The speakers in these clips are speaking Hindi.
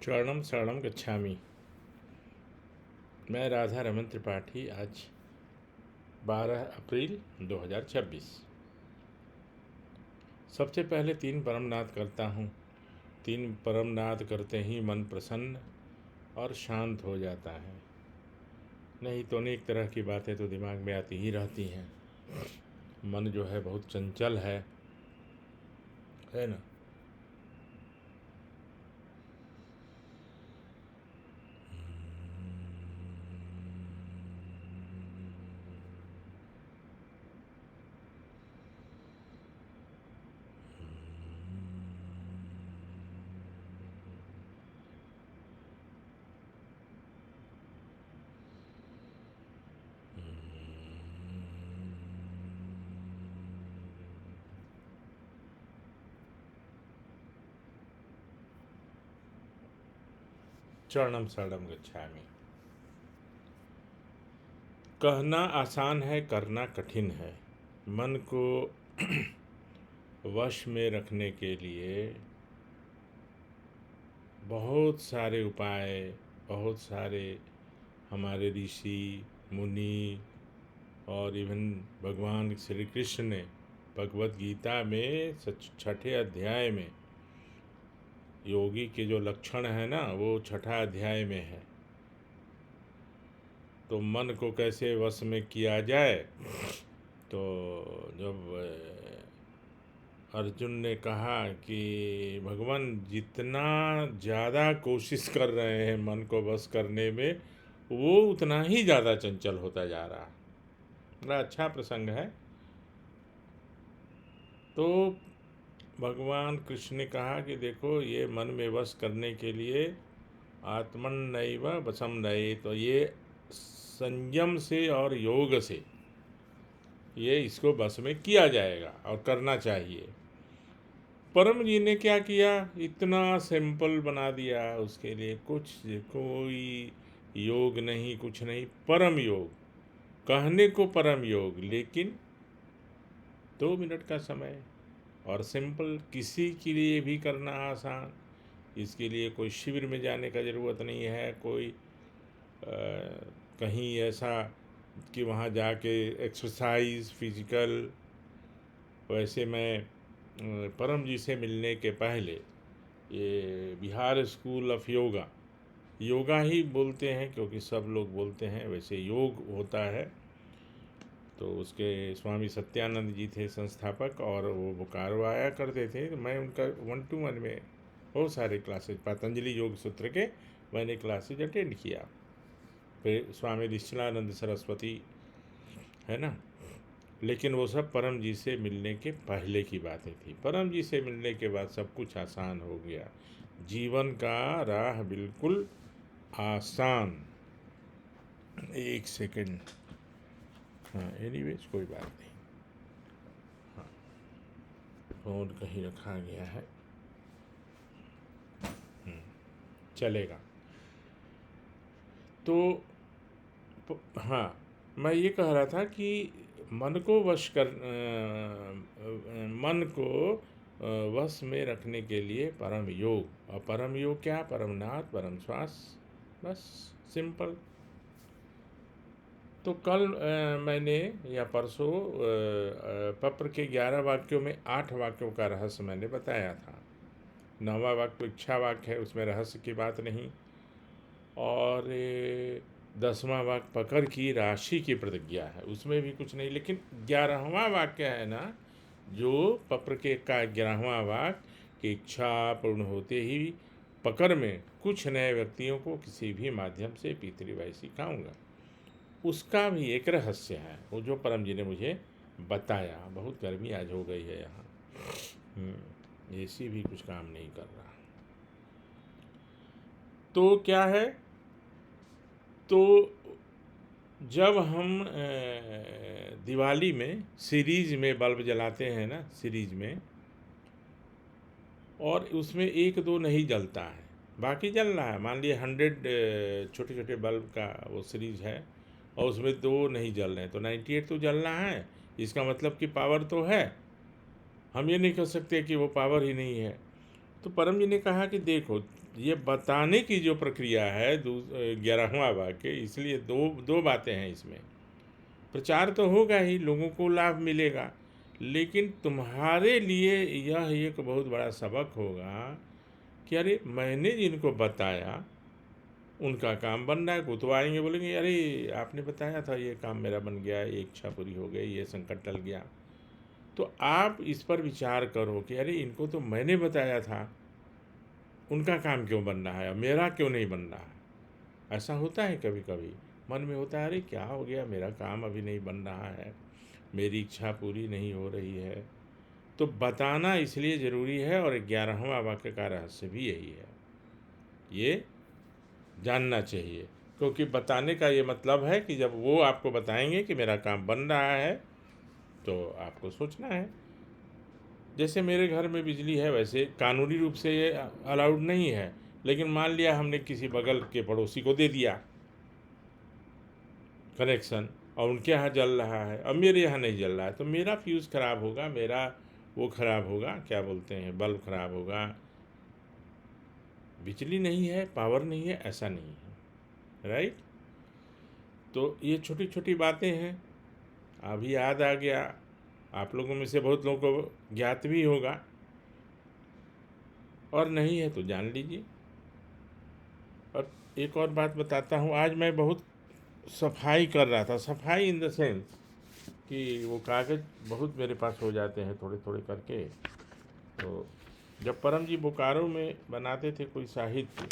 चरणम शरणम गच्छामि। मैं राधा रमन त्रिपाठी। आज 12 अप्रैल 2026। सबसे पहले 3 परमनाद करता हूँ। 3 परमनाद करते ही मन प्रसन्न और शांत हो जाता है। नहीं तो अनेक तरह की बातें तो दिमाग में आती ही रहती हैं। मन जो है बहुत चंचल है ना। चरणम शरणम गच्छामि। कहना आसान है, करना कठिन है। मन को वश में रखने के लिए बहुत सारे उपाय, बहुत सारे हमारे ऋषि मुनि और इवन भगवान श्री कृष्ण ने भगवत गीता में 6ठे अध्याय में योगी के जो लक्षण है ना, वो 6ठा अध्याय में है। तो मन को कैसे वश में किया जाए, तो जब अर्जुन ने कहा कि भगवान जितना ज़्यादा कोशिश कर रहे हैं मन को वश करने में, वो उतना ही ज़्यादा चंचल होता जा रहा। बड़ा अच्छा प्रसंग है। तो भगवान कृष्ण ने कहा कि देखो, ये मन में वश करने के लिए आत्मन नैव वशम नये, तो ये संयम से और योग से ये इसको वश में किया जाएगा और करना चाहिए। परम जी ने क्या किया, इतना सिंपल बना दिया उसके लिए। कोई योग नहीं, कुछ नहीं, परम योग। कहने को परम योग, लेकिन 2 मिनट का समय और सिंपल। किसी के लिए भी करना आसान। इसके लिए कोई शिविर में जाने का ज़रूरत नहीं है, कोई कहीं ऐसा कि वहाँ जाके एक्सरसाइज फिजिकल। वैसे मैं परम जी से मिलने के पहले ये बिहार स्कूल ऑफ योगा ही बोलते हैं, क्योंकि सब लोग बोलते हैं, वैसे योग होता है। तो उसके स्वामी सत्यानंद जी थे संस्थापक, और वो बोकारो आया करते थे। तो मैं उनका 1-to-1 में बहुत सारे क्लासेज, पतंजलि योग सूत्र के मैंने क्लासेज अटेंड किया। फिर स्वामी निश्चलानंद सरस्वती है ना। लेकिन वो सब परम जी से मिलने के पहले की बातें थी। परम जी से मिलने के बाद सब कुछ आसान हो गया। जीवन का राह बिल्कुल आसान। एक सेकंड। हाँ, एनीवेज कोई बात नहीं। हाँ, फ़ोन कहीं रखा गया है, चलेगा। तो हाँ, मैं ये कह रहा था कि मन को मन को वश में रखने के लिए परम योग। और परम योग क्या? परमनाद, परम श्वास, बस सिंपल। तो कल मैंने या परसों पत्र के 11 वाक्यों में 8 वाक्यों का रहस्य मैंने बताया था। 9वां वाक्य इच्छा वाक्य है, उसमें रहस्य की बात नहीं। और 10वां वाक्य पकड़ की राशि की प्रतिज्ञा है, उसमें भी कुछ नहीं। लेकिन 11वां वाक्य है ना, जो पत्र के का 11वां वाक्य कि इच्छा पूर्ण होते ही पकड़ में कुछ नए व्यक्तियों को किसी भी माध्यम से पितृवाई सिखाऊंगा, उसका भी एक रहस्य है, वो जो परम जी ने मुझे बताया। बहुत गर्मी आज हो गई है यहाँ, एसी भी कुछ काम नहीं कर रहा। तो क्या है, तो जब हम दिवाली में सीरीज में बल्ब जलाते हैं ना, सीरीज में, और उसमें 1-2 नहीं जलता है, बाकी जल रहा है। मान लिए 100 छोटे छोटे बल्ब का वो सीरीज है, और उसमें 2 नहीं जल रहे हैं, तो 98 तो जल रहा है। इसका मतलब कि पावर तो है। हम ये नहीं कह सकते कि वो पावर ही नहीं है। तो परम जी ने कहा कि देखो, ये बताने की जो प्रक्रिया है 11वां वाक्य, इसलिए दो दो बातें हैं इसमें। प्रचार तो होगा ही, लोगों को लाभ मिलेगा, लेकिन तुम्हारे लिए यह एक बहुत बड़ा सबक होगा कि अरे मैंने जिनको बताया उनका काम बन रहा है। वो तो आएंगे, बोलेंगे अरे आपने बताया था, ये काम मेरा बन गया, ये इच्छा पूरी हो गई, ये संकट टल गया। तो आप इस पर विचार करो कि अरे इनको तो मैंने बताया था, उनका काम क्यों बन रहा है, अब मेरा क्यों नहीं बन रहा है। ऐसा होता है कभी कभी, मन में होता है अरे क्या हो गया, मेरा काम अभी नहीं बन रहा है, मेरी इच्छा पूरी नहीं हो रही है। तो बताना इसलिए ज़रूरी है, और 11वां वाक्य का रहस्य भी यही है, ये जानना चाहिए। क्योंकि बताने का ये मतलब है कि जब वो आपको बताएंगे कि मेरा काम बन रहा है, तो आपको सोचना है। जैसे मेरे घर में बिजली है, वैसे कानूनी रूप से ये अलाउड नहीं है, लेकिन मान लिया हमने किसी बगल के पड़ोसी को दे दिया कनेक्शन, और उनके यहाँ जल रहा है, अब मेरे यहाँ नहीं जल रहा है, तो मेरा फ्यूज़ ख़राब होगा, मेरा वो ख़राब होगा, क्या बोलते हैं, बल्ब ख़राब होगा। बिजली नहीं है, पावर नहीं है, ऐसा नहीं है, राइट। तो ये छोटी छोटी बातें हैं, अभी याद आ गया। आप लोगों में से बहुत लोगों को ज्ञात भी होगा, और नहीं है तो जान लीजिए। और एक और बात बताता हूँ, आज मैं बहुत सफाई कर रहा था, सफाई इन द सेंस कि वो कागज़ बहुत मेरे पास हो जाते हैं थोड़े थोड़े करके। तो जब परम जी बोकारो में बनाते थे कोई साहित्य,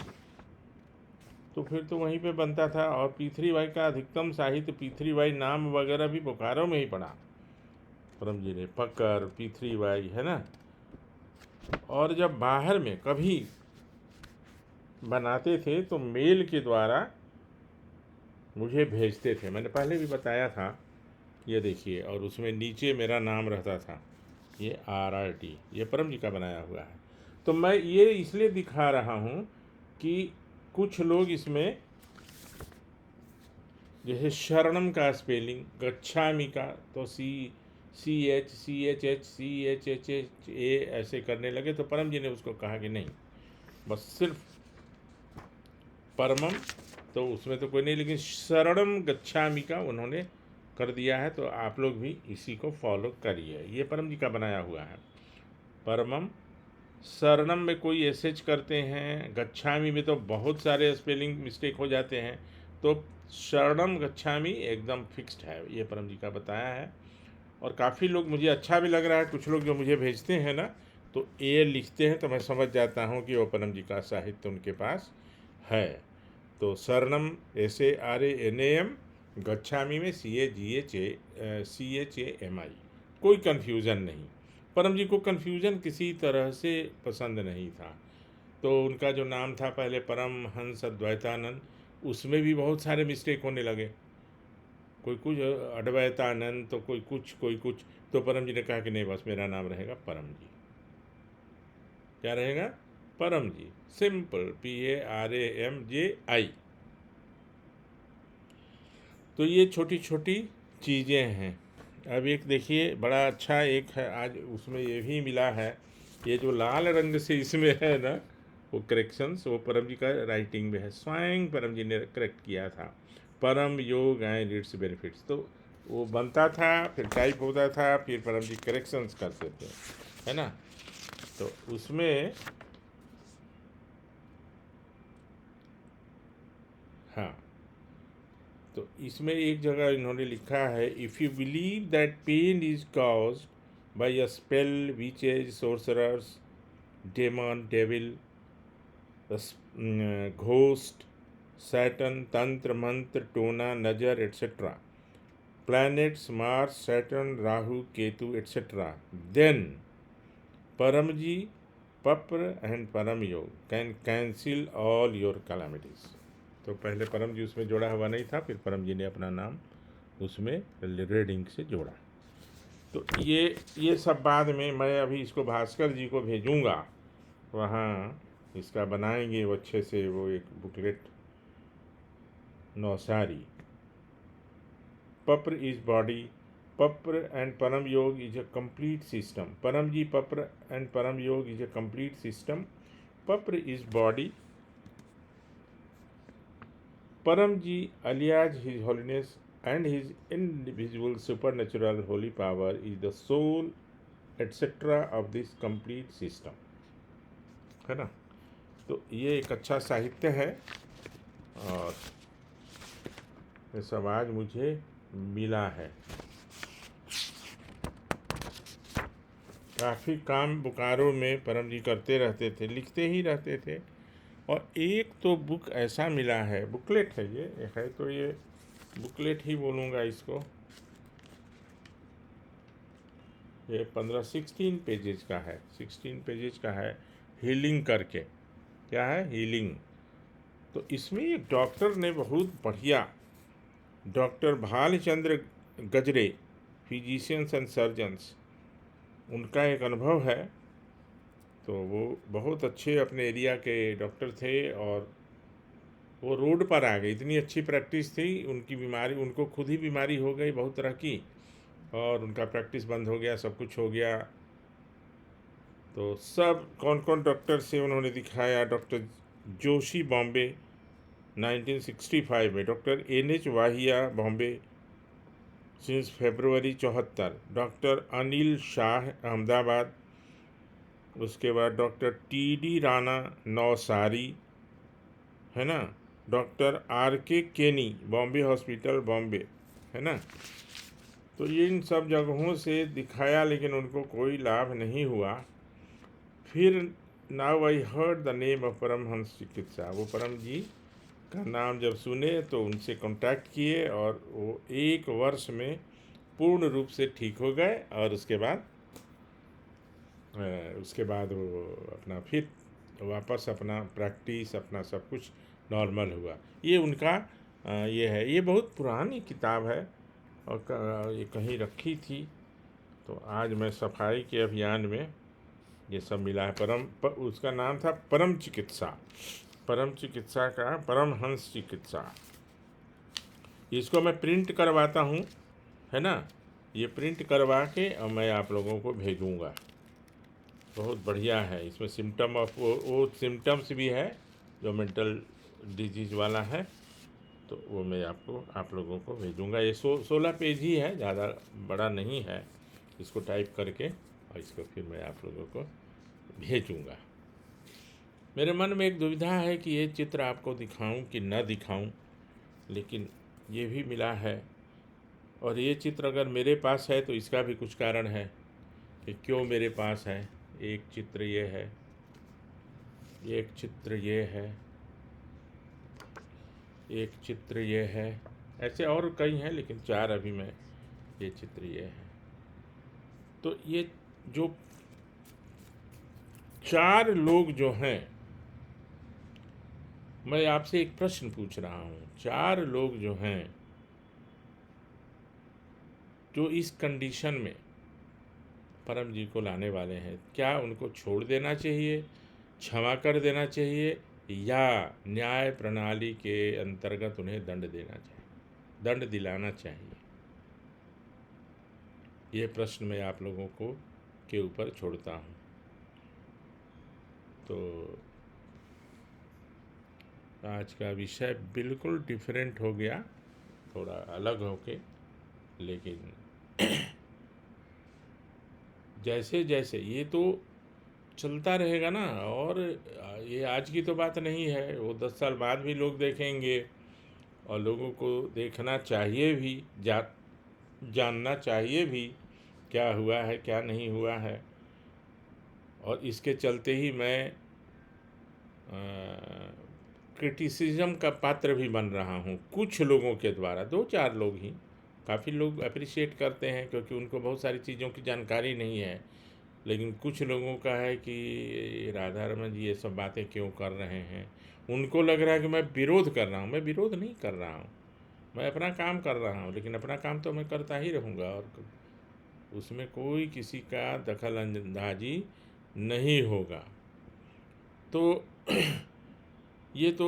तो फिर तो वहीं पे बनता था, और पीथरी बाई का अधिकतम साहित्य, पीथरी बाई नाम वगैरह भी बोकारो में ही पढ़ा परम जी ने, फक्कर, पीथरी बाई, है ना। और जब बाहर में कभी बनाते थे तो मेल के द्वारा मुझे भेजते थे, मैंने पहले भी बताया था, ये देखिए, और उसमें नीचे मेरा नाम रहता था, ये RRT, ये परम जी का बनाया हुआ है। तो मैं ये इसलिए दिखा रहा हूँ कि कुछ लोग इसमें, जैसे शरणम का स्पेलिंग गच्छामि का, तो CHCHH ऐसे करने लगे, तो परम जी ने उसको कहा कि नहीं, बस सिर्फ परमम, तो उसमें तो कोई नहीं, लेकिन शरणम गच्छामि का उन्होंने कर दिया है। तो आप लोग भी इसी को फॉलो करिए, ये परम जी का बनाया हुआ है। परमम, शरणम में कोई एसएच करते हैं, गच्छामि में तो बहुत सारे स्पेलिंग मिस्टेक हो जाते हैं, तो शरणम गच्छामि एकदम फिक्स्ड है, ये परम जी का बताया है। और काफ़ी लोग, मुझे अच्छा भी लग रहा है, कुछ लोग जो मुझे भेजते हैं ना, तो ए लिखते हैं, तो मैं समझ जाता हूँ कि वो परम जी का साहित्य उनके पास है। तो शरणम SARANAM, गच्छामि में CHAMI, कोई कन्फ्यूज़न नहीं। परम जी को कन्फ्यूज़न किसी तरह से पसंद नहीं था। तो उनका जो नाम था पहले परम हंस अद्वैतानंद, उसमें भी बहुत सारे मिस्टेक होने लगे, कोई कुछ अद्वैतानंद, तो कोई कुछ। तो परम जी ने कहा कि नहीं, बस मेरा नाम रहेगा परम जी। क्या रहेगा? परम जी, सिंपल, PARAMJI। तो ये छोटी छोटी चीज़ें हैं। अब एक देखिए, बड़ा अच्छा एक है, आज उसमें ये भी मिला है, ये जो लाल रंग से इसमें है ना, वो करेक्शंस, वो परम जी का राइटिंग में है, स्वयं परम जी ने करेक्ट किया था, परम योग एंड इट्स बेनिफिट्स। तो वो बनता था, फिर टाइप होता था, फिर परम जी करेक्शंस करते थे, है ना। तो उसमें, हाँ, तो इसमें एक जगह इन्होंने लिखा है, if you believe that pain is caused by a spell, witches, sorcerers, demon, devil, ghost, Satan, tantra mantra, tona, nazar, etcetera, planets, Mars, Saturn, Rahu, Ketu, etcetera, then Param ji, पप्र and Param Yog can cancel all your calamities. तो पहले परम जी उसमें जोड़ा हुआ नहीं था, फिर परम जी ने अपना नाम उसमें रीडिंग से जोड़ा। तो ये सब बाद में, मैं अभी इसको भास्कर जी को भेजूँगा, वहाँ इसका बनाएंगे वो अच्छे से, वो एक बुकलेट, नौसारी, पप्र इज बॉडी, पप्र and Param Yog is a complete system, परम जी, पप्र and Param Yog is a complete system पप्र is body, Param Ji, alias His Holiness, and his invisible supernatural holy power is the soul, etc. of this complete system. है ना? तो ये एक अच्छा साहित्य है और ये सब आज मुझे मिला है। काफ़ी काम बोकारो में परम जी करते रहते थे, लिखते ही रहते थे। और एक तो बुक ऐसा मिला है, बुकलेट है ये है, तो ये बुकलेट ही बोलूँगा इसको। ये 16 पेजेज का है, 16 पेजेज का है, हीलिंग करके। क्या है? हीलिंग। तो इसमें एक डॉक्टर ने बहुत बढ़िया, डॉक्टर भालचंद्र गजरे, फिजिशियंस एंड सर्जन्स, उनका एक अनुभव है। तो वो बहुत अच्छे अपने एरिया के डॉक्टर थे और वो रोड पर आ गए। इतनी अच्छी प्रैक्टिस थी, उनकी बीमारी, उनको खुद ही बीमारी हो गई बहुत तरह की और उनका प्रैक्टिस बंद हो गया, सब कुछ हो गया। तो सब कौन कौन डॉक्टर से उन्होंने दिखाया? डॉक्टर जोशी बॉम्बे 1965 में, doctor NH Yahya Bombay since फरवरी 74, डॉक्टर अनिल शाह अहमदाबाद, उसके बाद डॉक्टर TD राणा नौसारी, है ना, डॉक्टर RK केनी बॉम्बे हॉस्पिटल बॉम्बे, है ना। तो ये इन सब जगहों से दिखाया लेकिन उनको कोई लाभ नहीं हुआ। फिर now I heard the name of Paramhans Chikitsa, वो परम जी का नाम जब सुने तो उनसे कांटेक्ट किए और वो 1 वर्ष में पूर्ण रूप से ठीक हो गए। और उसके बाद वो अपना फिर वापस अपना प्रैक्टिस, अपना सब कुछ नॉर्मल हुआ। ये उनका ये है। ये बहुत पुरानी किताब है और ये कहीं रखी थी, तो आज मैं सफाई के अभियान में ये सब मिला है। उसका नाम था परम चिकित्सा, परम चिकित्सा का परमहंस चिकित्सा। इसको मैं प्रिंट करवाता हूँ, है ना। ये प्रिंट करवा के और मैं आप लोगों को भेजूँगा। बहुत बढ़िया है। इसमें सिम्टम ऑफ वो सिम्टम्स भी है जो मेंटल डिजीज़ वाला है, तो वो मैं आप लोगों को भेजूँगा। ये 16 पेज ही है, ज़्यादा बड़ा नहीं है। इसको टाइप करके और इसको फिर मैं आप लोगों को भेजूँगा। मेरे मन में एक दुविधा है कि ये चित्र आपको दिखाऊं कि न दिखाऊं, लेकिन ये भी मिला है। और ये चित्र अगर मेरे पास है तो इसका भी कुछ कारण है कि क्यों मेरे पास है। एक चित्र ये है, एक चित्र ये है, एक चित्र ये है, ऐसे और कई हैं लेकिन 4 अभी मैं, ये चित्र ये है। तो ये जो 4 लोग जो हैं, मैं आपसे एक प्रश्न पूछ रहा हूँ। 4 लोग जो हैं जो इस कंडीशन में परम जी को लाने वाले हैं, क्या उनको छोड़ देना चाहिए, क्षमा कर देना चाहिए, या न्याय प्रणाली के अंतर्गत उन्हें दंड देना चाहिए, दंड दिलाना चाहिए? ये प्रश्न मैं आप लोगों को के ऊपर छोड़ता हूँ। तो आज का विषय बिल्कुल डिफरेंट हो गया, थोड़ा अलग होके, लेकिन जैसे जैसे ये तो चलता रहेगा ना। और ये आज की तो बात नहीं है, वो 10 साल बाद भी लोग देखेंगे और लोगों को देखना चाहिए भी, जानना चाहिए भी क्या हुआ है क्या नहीं हुआ है। और इसके चलते ही मैं क्रिटिसिज्म का पात्र भी बन रहा हूँ कुछ लोगों के द्वारा। 2-4 लोग ही, काफ़ी लोग अप्रिशिएट करते हैं क्योंकि उनको बहुत सारी चीज़ों की जानकारी नहीं है, लेकिन कुछ लोगों का है कि राधा रमन जी ये सब बातें क्यों कर रहे हैं। उनको लग रहा है कि मैं विरोध कर रहा हूँ। मैं विरोध नहीं कर रहा हूँ, मैं अपना काम कर रहा हूँ, लेकिन अपना काम तो मैं करता ही रहूँगा और उसमें कोई किसी का दखल अंदाजी नहीं होगा। तो ये तो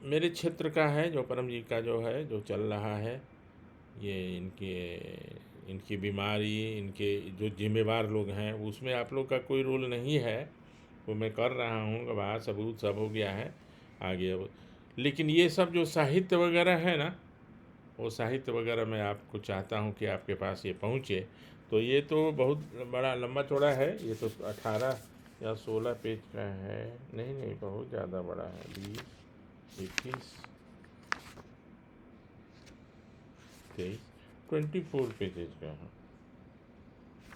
मेरे क्षेत्र का है, जो परम जी का जो है जो चल रहा है, ये इनकी बीमारी, इनके जो जिम्मेवार लोग हैं, उसमें आप लोग का कोई रोल नहीं है। वो मैं कर रहा हूँ, गवाह सबूत सब हो गया है आगे अब। लेकिन ये सब जो साहित्य वगैरह है ना, वो साहित्य वगैरह मैं आपको चाहता हूँ कि आपके पास ये पहुँचे। तो ये तो बहुत बड़ा लंबा चौड़ा है, ये तो 18 या 16 पेज का है। नहीं नहीं, बहुत ज़्यादा बड़ा है, 20, 21, 23, 24 पेजेज का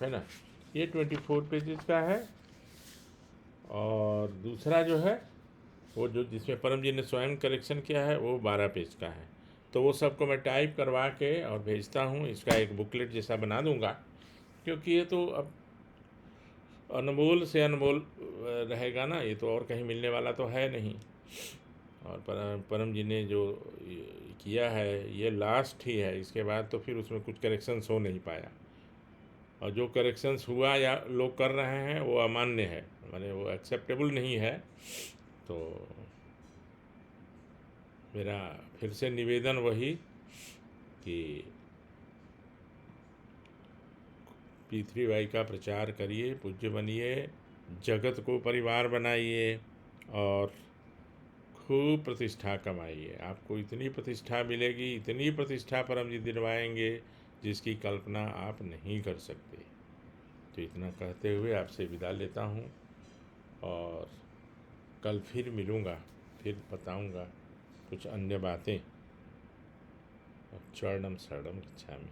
है ना। ये 24 पेजेज का है। और दूसरा जो है वो जो जिसमें परम जी ने स्वयं करेक्शन किया है वो 12 पेज का है। तो वो सबको मैं टाइप करवा के और भेजता हूँ, इसका एक बुकलेट जैसा बना दूँगा, क्योंकि ये तो अब अनमोल से अनमोल रहेगा ना, ये तो और कहीं मिलने वाला तो है नहीं। और परम जी ने जो किया है ये लास्ट ही है, इसके बाद तो फिर उसमें कुछ करेक्शंस हो नहीं पाया। और जो करेक्शंस हुआ या लोग कर रहे हैं वो अमान्य है, माने वो एक्सेप्टेबल नहीं है। तो मेरा फिर से निवेदन वही कि P3Y का प्रचार करिए, पूज्य बनिए, जगत को परिवार बनाइए और खूब प्रतिष्ठा कमाइए। आपको इतनी प्रतिष्ठा मिलेगी, इतनी प्रतिष्ठा परम जी दिलवाएंगे जिसकी कल्पना आप नहीं कर सकते। तो इतना कहते हुए आपसे विदा लेता हूँ और कल फिर मिलूँगा, फिर बताऊँगा कुछ अन्य बातें। चरणम शरणम गच्छामि।